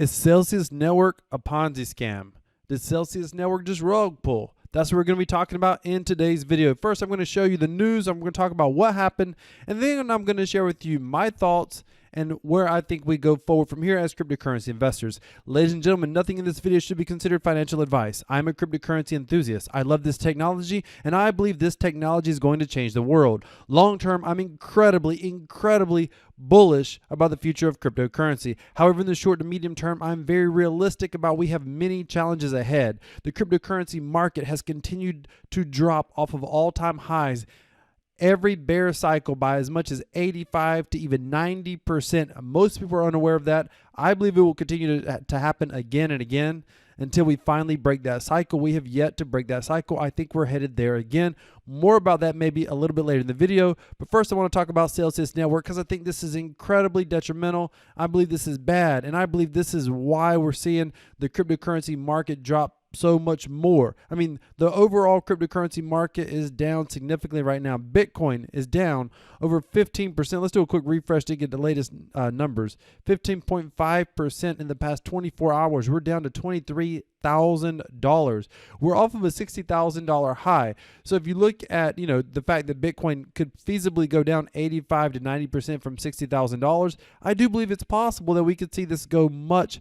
Is Celsius Network a Ponzi scam? Did Celsius Network just rug pull? That's what we're going to be talking about in today's video. First, I'm going to show you the news. I'm going to talk about what happened, and then I'm going to share with you my thoughts and where I think we go forward from here as cryptocurrency investors. Ladies and gentlemen, nothing in this video should be considered financial advice. I'm a cryptocurrency enthusiast. I love this technology, and I believe this technology is going to change the world. Long term, I'm incredibly bullish about the future of cryptocurrency. However, in the short to medium term, I'm very realistic about we have many challenges ahead. The cryptocurrency market has continued to drop off of all-time highs every bear cycle by as much as 85 to even 90%. Most people are unaware of that. I believe it will continue to happen again and again until we finally break that cycle. We have yet to break that cycle. I think we're headed there again. More about that maybe a little bit later in the video. But first, I want to talk about Celsius Network because I think this is incredibly detrimental. I believe this is bad, and I believe this is why we're seeing the cryptocurrency market drop so much more. I mean, the overall cryptocurrency market is down significantly right now. Bitcoin is down over 15%. Let's do a quick refresh to get the latest numbers. 15.5% in the past 24 hours. We're down to $23,000. We're off of a $60,000 high. So if you look at, the fact that Bitcoin could feasibly go down 85 to 90% from $60,000, I do believe it's possible that we could see this go much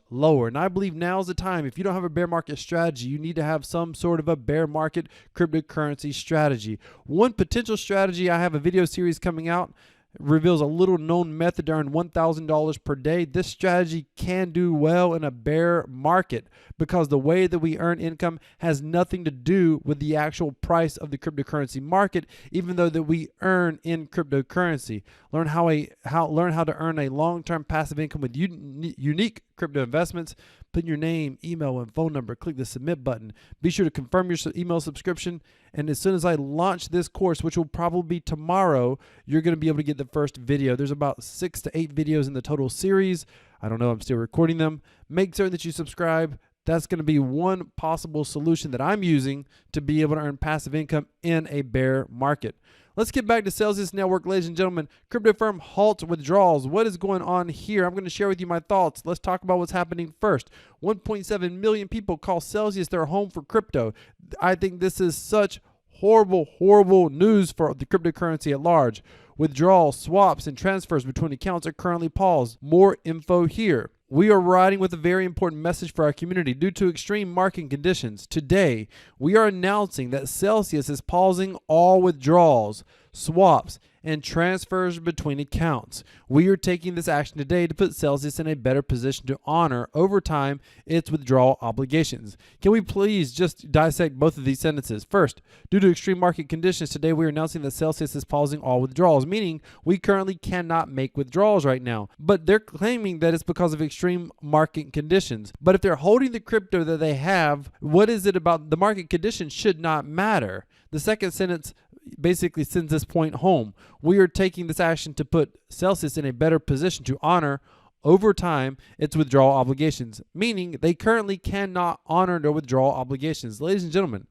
lower. And I believe now's the time. If you don't have a bear market strategy, you need to have some sort of a bear market cryptocurrency strategy. One potential strategy, I have a video series coming out, reveals a little known method to earn $1,000 per day. This strategy can do well in a bear market because the way that we earn income has nothing to do with the actual price of the cryptocurrency market, even though that we earn in cryptocurrency. Learn how to earn a long-term passive income with unique crypto investments. Put in your name, email, and phone number. Click the submit button. Be sure to confirm your email subscription. And as soon as I launch this course, which will probably be tomorrow, you're going to be able to get the first video. There's about 6 to 8 videos in the total series. I don't know. I'm still recording them. Make certain that you subscribe. That's going to be one possible solution that I'm using to be able to earn passive income in a bear market. Let's get back to Celsius Network, ladies and gentlemen. Crypto firm halts withdrawals. What is going on here? I'm going to share with you my thoughts. Let's talk about what's happening first. 1.7 million people call Celsius their home for crypto. I think this is such horrible news for the cryptocurrency at large. Withdrawals, swaps, and transfers between accounts are currently paused. More info here. We are riding with a very important message for our community due to extreme market conditions. Today, we are announcing that Celsius is pausing all withdrawals, swaps, and transfers between accounts. We are taking this action today to put Celsius in a better position to honor over time its withdrawal obligations. Can we please just dissect both of these sentences? First, due to extreme market conditions, today we are announcing that Celsius is pausing all withdrawals, meaning we currently cannot make withdrawals right now. But they're claiming that it's because of extreme market conditions. But if they're holding the crypto that they have, what is it about the market conditions should not matter? The second sentence basically sends this point home. We are taking this action to put Celsius in a better position to honor over time its withdrawal obligations, meaning they currently cannot honor their withdrawal obligations. Ladies and gentlemen,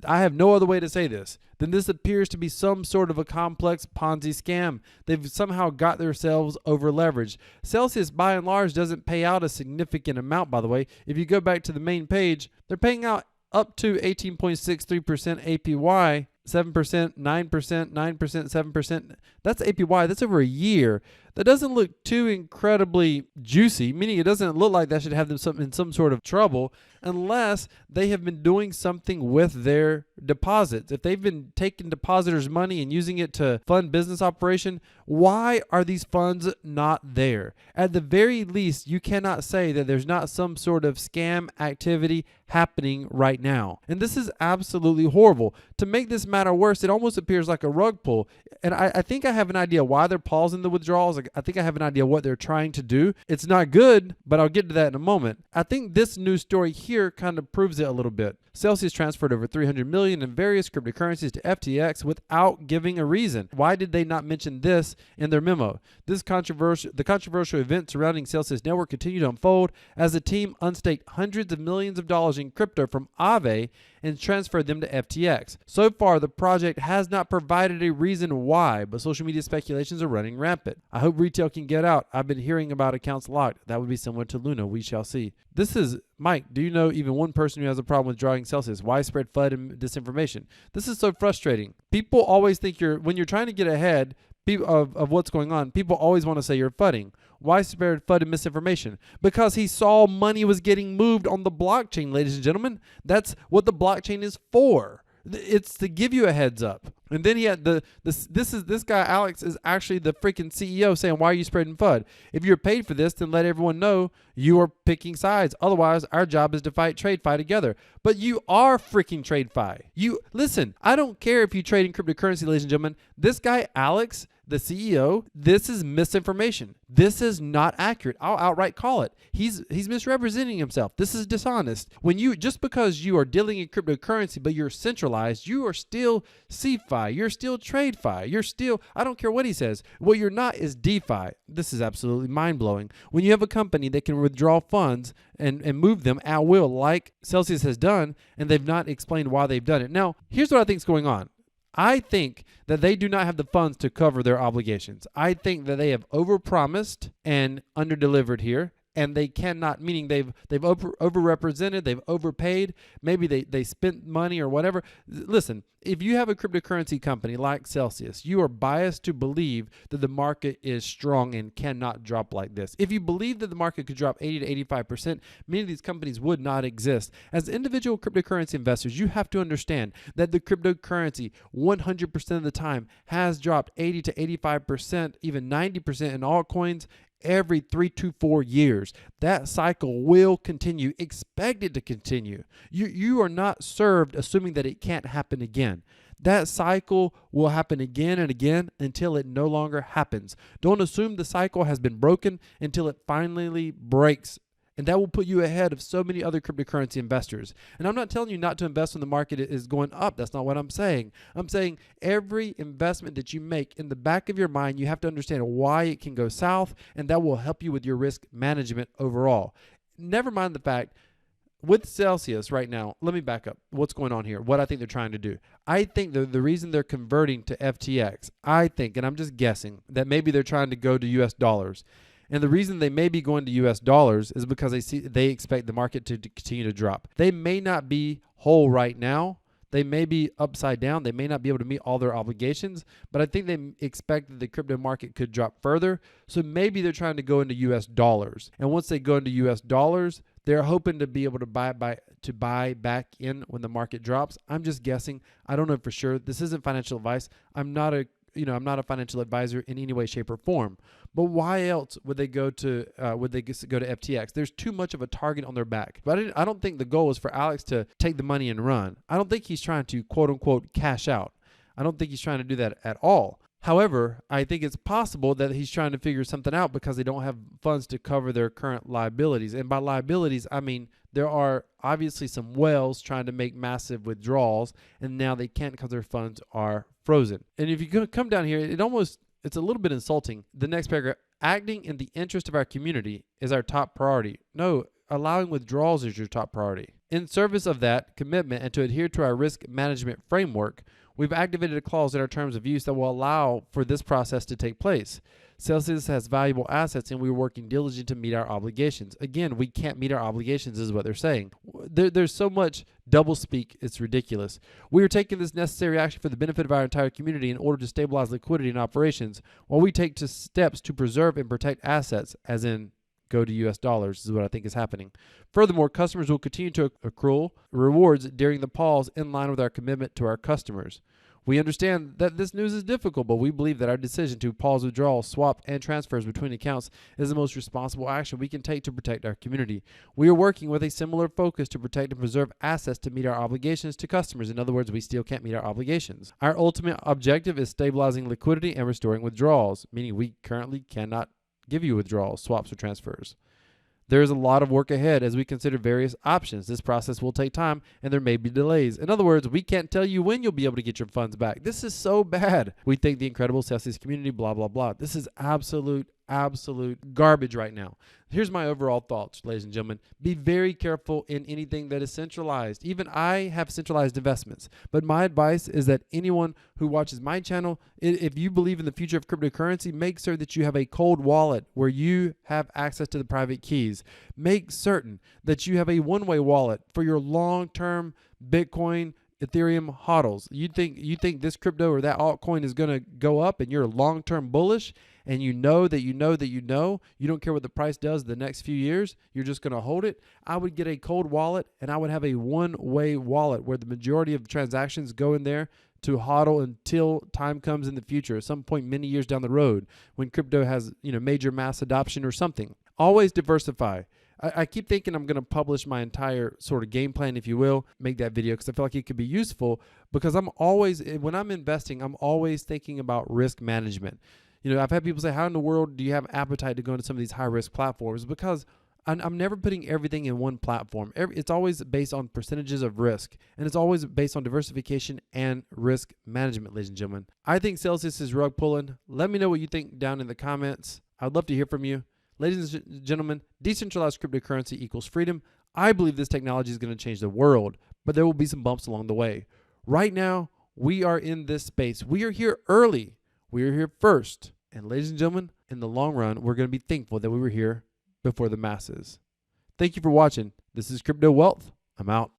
I have no other way to say this. Then this appears to be some sort of a complex Ponzi scam. They've somehow got themselves over leveraged. Celsius, by and large, doesn't pay out a significant amount, by the way. If you go back to the main page, they're paying out up to 18.63% APY, 7%, 9%, 9%, 7%. That's APY. That's over a year. That doesn't look too incredibly juicy, meaning it doesn't look like that should have them in some sort of trouble unless they have been doing something with their deposits. If they've been taking depositors' money and using it to fund business operation, why are these funds not there? At the very least, you cannot say that there's not some sort of scam activity happening right now. And this is absolutely horrible. To make this matter worse, it almost appears like a rug pull. And I think I have an idea why they're pausing the withdrawals. I think I have an idea what they're trying to do. It's not good, but I'll get to that in a moment. I think this news story here kind of proves it a little bit. Celsius transferred over $300 million in various cryptocurrencies to FTX without giving a reason. Why did they not mention this in their memo? The controversial event surrounding Celsius Network continued to unfold as the team unstaked hundreds of millions of dollars in crypto from Aave and transferred them to FTX. So far, the project has not provided a reason why, but social media speculations are running rampant. I hope Hope retail can get out. I've been hearing about accounts locked. That would be similar to Luna. We shall see. This is Mike. Do you know even one person who has a problem with drawing Celsius? Widespread FUD and disinformation. This is so frustrating. People always think when you're trying to get ahead of what's going on, people always want to say you're FUDding. Widespread FUD and misinformation. Because he saw money was getting moved on the blockchain, ladies and gentlemen. That's what the blockchain is for. It's to give you a heads up. And then he had this guy Alex is actually the freaking CEO saying, why are you spreading FUD? If you're paid for this, then let everyone know you are picking sides. Otherwise, our job is to fight TradeFi together. But you are freaking TradeFi. Listen, I don't care if you trade in cryptocurrency, ladies and gentlemen. This guy Alex, the CEO, this is misinformation. This is not accurate. I'll outright call it. He's misrepresenting himself. This is dishonest. Just because you are dealing in cryptocurrency, but you're centralized, you are still CeFi. You're still TradeFi. You're still, I don't care what he says. What you're not is DeFi. This is absolutely mind-blowing. When you have a company that can withdraw funds and move them at will, like Celsius has done, and they've not explained why they've done it. Now, here's what I think is going on. I think that they do not have the funds to cover their obligations. I think that they have overpromised and underdelivered here, and they cannot, meaning they've overrepresented, they've overpaid, maybe they spent money or whatever. Listen, if you have a cryptocurrency company like Celsius, you are biased to believe that the market is strong and cannot drop like this. If you believe that the market could drop 80 to 85%, many of these companies would not exist. As individual cryptocurrency investors, you have to understand that the cryptocurrency 100% of the time has dropped 80 to 85%, even 90% in altcoins every 3 to 4 years. That cycle will continue. Expect it to continue. You are not served assuming that it can't happen again. That cycle will happen again and again until it no longer happens. Don't assume the cycle has been broken until it finally breaks. And that will put you ahead of so many other cryptocurrency investors. And I'm not telling you not to invest when the market is going up. That's not what I'm saying. I'm saying every investment that you make, in the back of your mind, you have to understand why it can go south, and that will help you with your risk management overall. Never mind the fact, with Celsius right now, let me back up. What's going on here? What I think they're trying to do. I think the reason they're converting to FTX, I think, and I'm just guessing, that maybe they're trying to go to US dollars. And the reason they may be going to US dollars is because they expect the market to continue to drop. They may not be whole right now. They may be upside down. They may not be able to meet all their obligations, but I think they expect that the crypto market could drop further. So maybe they're trying to go into US dollars. And once they go into US dollars, they're hoping to be able to buy back in when the market drops. I'm just guessing. I don't know for sure. This isn't financial advice. I'm not a financial advisor in any way, shape, or form. But why else would they go to FTX? There's too much of a target on their back. But I don't think the goal is for Alex to take the money and run. I don't think he's trying to, quote unquote, cash out. I don't think he's trying to do that at all. However, I think it's possible that he's trying to figure something out because they don't have funds to cover their current liabilities. And by liabilities, I mean there are obviously some whales trying to make massive withdrawals, and now they can't because their funds are frozen. And if you come down here, it's a little bit insulting. The next paragraph, acting in the interest of our community is our top priority. No, allowing withdrawals is your top priority. In service of that commitment and to adhere to our risk management framework, we've activated a clause in our terms of use that will allow for this process to take place. Celsius has valuable assets, and we're working diligently to meet our obligations. Again, we can't meet our obligations is what they're saying. There's so much doublespeak, it's ridiculous. We are taking this necessary action for the benefit of our entire community in order to stabilize liquidity and operations, while we take steps to preserve and protect assets, as in go to US dollars, is what I think is happening. Furthermore, customers will continue to accrue rewards during the pause in line with our commitment to our customers. We understand that this news is difficult, but we believe that our decision to pause withdrawals, swap, and transfers between accounts is the most responsible action we can take to protect our community. We are working with a similar focus to protect and preserve assets to meet our obligations to customers. In other words, we still can't meet our obligations. Our ultimate objective is stabilizing liquidity and restoring withdrawals, meaning we currently cannot give you withdrawals, swaps, or transfers. There is a lot of work ahead as we consider various options. This process will take time, and there may be delays. In other words, we can't tell you when you'll be able to get your funds back. This is so bad. We thank the incredible Celsius community, blah, blah, blah. This is absolute absolute garbage right now. Here's my overall thoughts, ladies and gentlemen. Be very careful in anything that is centralized. Even I have centralized investments, but my advice is that anyone who watches my channel, if you believe in the future of cryptocurrency, make sure that you have a cold wallet where you have access to the private keys. Make certain that you have a one-way wallet for your long-term Bitcoin, Ethereum hodls. You think this crypto or that altcoin is going to go up and you're long-term bullish, and you don't care what the price does the next few years, you're just going to hold it. I would get a cold wallet, and I would have a one-way wallet where the majority of transactions go in there to hodl until time comes in the future, at some point many years down the road when crypto has major mass adoption or something. Always diversify. I keep thinking I'm going to publish my entire sort of game plan, if you will, make that video because I feel like it could be useful, because when I'm investing, I'm always thinking about risk management. I've had people say, how in the world do you have appetite to go into some of these high risk platforms? Because I'm never putting everything in one platform. It's always based on percentages of risk, and it's always based on diversification and risk management, ladies and gentlemen. I think Celsius is rug pulling. Let me know what you think down in the comments. I'd love to hear from you. Ladies and gentlemen, decentralized cryptocurrency equals freedom. I believe this technology is going to change the world, but there will be some bumps along the way. Right now, we are in this space. We are here early. We are here first. And ladies and gentlemen, in the long run, we're going to be thankful that we were here before the masses. Thank you for watching. This is Crypto Wealth. I'm out.